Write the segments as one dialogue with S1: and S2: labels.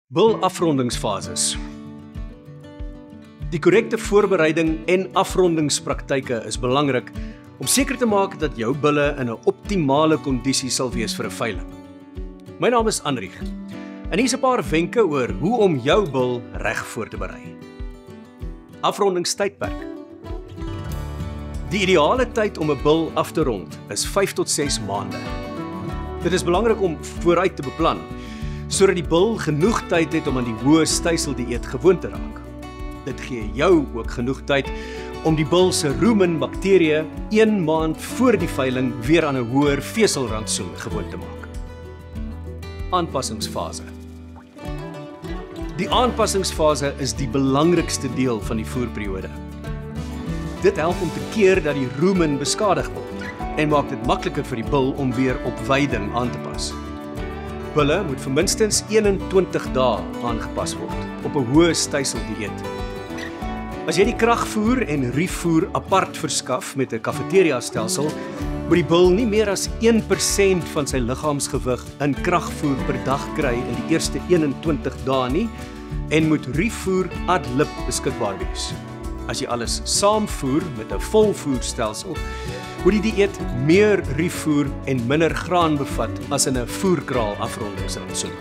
S1: Bil-afrondingsfases. Die korrekte voorbereiding en afrondingspraktyke is belangrik om seker te maak dat jou bulle in 'n optimale kondisie sal wees vir 'n veiling. My naam is Anrieg en hier's 'n paar wenke oor hoe om jou bul reg voor te berei. Afrondingstydperk. Die ideale tyd om 'n bul af te rond is 5 tot 6 maande. Dit is belangrik om vooruit te beplan, sodat die bul genoeg tyd het om aan die hoë styseldieet gewoon te raak. Dit gee jou ook genoeg tyd om die bul se rumen bakterieë 1 maand voor die veiling weer aan 'n hoër veselrantsoen gewoon te maak. Aanpassingsfase. Die aanpassingsfase is die belangrikste deel van die voerperiode. Dit help om te keer dat die rumen beskadig word en maak dit makliker vir die bul om weer op weiding aan te pas. Bulle moet vir minstens 21 dae aangepas word op 'n hoë styseldieet. As jy die kragvoer en riefvoer apart verskaf met 'n kafeteria-stelsel, moet die bul nie meer as 1% van sy liggaamsgewig in kragvoer per dag kry in die eerste 21 dae nie en moet riefvoer ad lib beskikbaar wees. As jy alles saamvoer met 'n volvoerstelsel, moet die dieet meer riefvoer en minder graan bevat as in 'n voerkraal afrondingsrantsoen.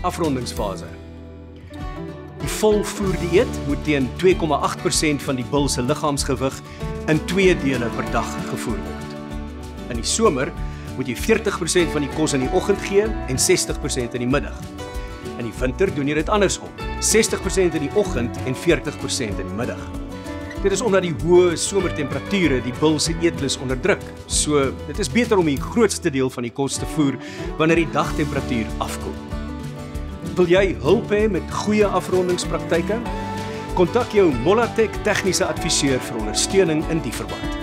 S1: Afrondingsfase. Die volvoerdieet moet teen 2,8% van die bul se liggaamsgewig in 2 dele per dag gevoer word. In die somer moet jy 40% van die kos in die oggend gee en 60% in die middag. In die winter doen jy dit andersom, 60% in die oggend en 40% in die middag. Dit is omdat die hoë somertemperature die bul se eetlus onderdruk. So, dit is beter om die grootste deel van die kos te voer wanneer die dagtemperatuur afkoel. Wil jy hulp hê met goeie afrondingspraktyke? Kontak jou Molatech tegniese adviseur vir ondersteuning in die verband.